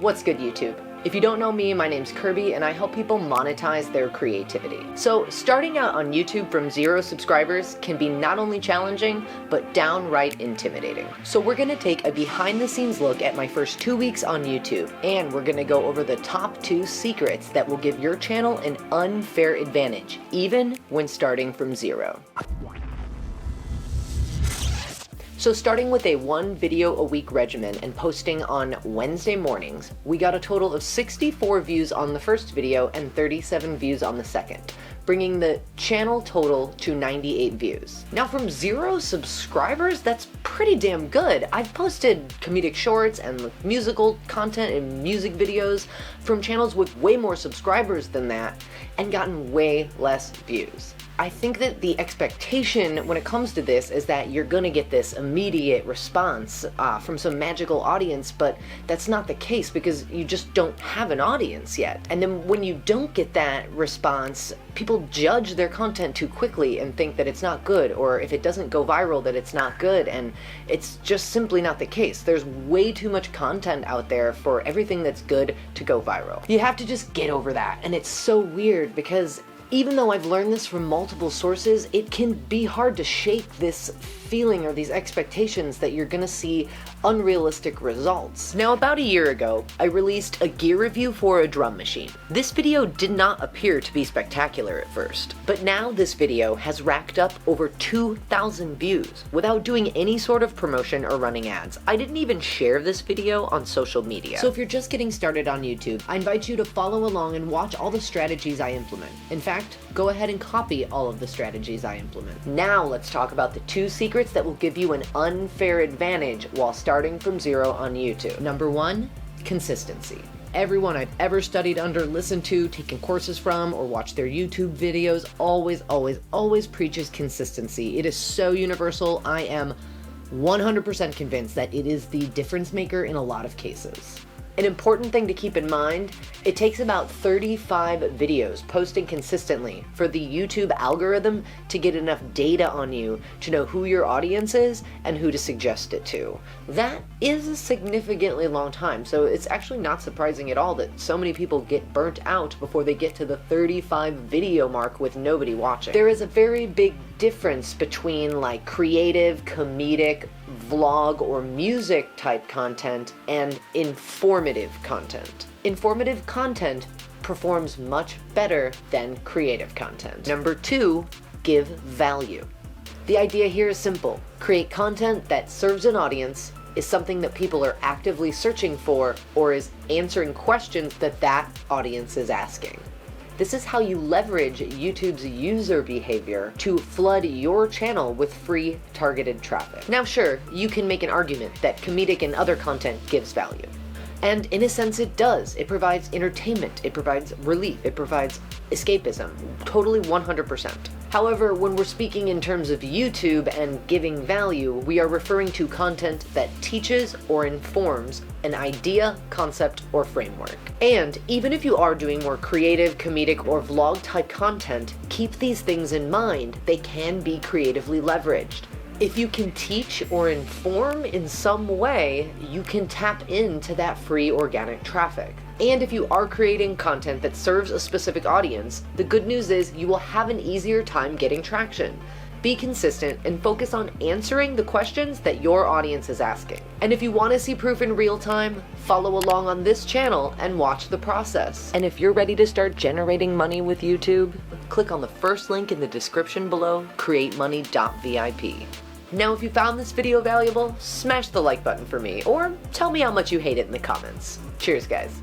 What's good, YouTube? If you don't know me, my name's Kirby and I help people monetize their creativity. So starting out on YouTube from 0 subscribers can be not only challenging, but downright intimidating. So we're gonna take a behind the scenes look at my first 2 weeks on YouTube, and we're gonna go over the top 2 secrets that will give your channel an unfair advantage, even when starting from 0. So starting with a 1 video a week regimen and posting on Wednesday mornings, we got a total of 64 views on the first video and 37 views on the second, bringing the channel total to 98 views. Now from 0 subscribers, that's pretty damn good. I've posted comedic shorts and musical content and music videos from channels with way more subscribers than that and gotten way less views. I think that the expectation when it comes to this is that you're gonna get this immediate response from some magical audience, but that's not the case because you just don't have an audience yet. And then when you don't get that response, people judge their content too quickly and think that it's not good, or if it doesn't go viral that it's not good, and it's just simply not the case. There's way too much content out there for everything that's good to go viral. You have to just get over that, and it's so weird because even though I've learned this from multiple sources, it can be hard to shake this feeling or these expectations that you're gonna see unrealistic results. Now, about a year ago, I released a gear review for a drum machine. This video did not appear to be spectacular at first, but now this video has racked up over 2,000 views without doing any sort of promotion or running ads. I didn't even share this video on social media. So if you're just getting started on YouTube, I invite you to follow along and watch all the strategies I implement. In fact, go ahead and copy all of the strategies I implement. Now let's talk about the 2 secrets that will give you an unfair advantage while starting from 0 on YouTube. Number 1, consistency. Everyone I've ever studied under, listened to, taken courses from, or watched their YouTube videos always preaches consistency. It is so universal. I am 100% convinced that it is the difference maker in a lot of cases. An important thing to keep in mind, it takes about 35 videos posting consistently for the YouTube algorithm to get enough data on you to know who your audience is and who to suggest it to. That is a significantly long time, so it's actually not surprising at all that so many people get burnt out before they get to the 35 video mark with nobody watching. There is a very big difference between like creative, comedic, vlog, or music type content and informative content. Informative content performs much better than creative content. Number 2, give value. The idea here is simple. Create content that serves an audience, is something that people are actively searching for, or is answering questions that that audience is asking. This is how you leverage YouTube's user behavior to flood your channel with free targeted traffic. Now sure, you can make an argument that comedic and other content gives value. And in a sense it does. It provides entertainment, it provides relief, it provides escapism, totally 100%. However, when we're speaking in terms of YouTube and giving value, we are referring to content that teaches or informs an idea, concept, or framework. And even if you are doing more creative, comedic, or vlog type content, keep these things in mind. They can be creatively leveraged. If you can teach or inform in some way, you can tap into that free organic traffic. And if you are creating content that serves a specific audience, the good news is you will have an easier time getting traction. Be consistent and focus on answering the questions that your audience is asking. And if you want to see proof in real time, follow along on this channel and watch the process. And if you're ready to start generating money with YouTube, click on the first link in the description below, createmoney.vip. Now if you found this video valuable, smash the like button for me, or tell me how much you hate it in the comments. Cheers guys.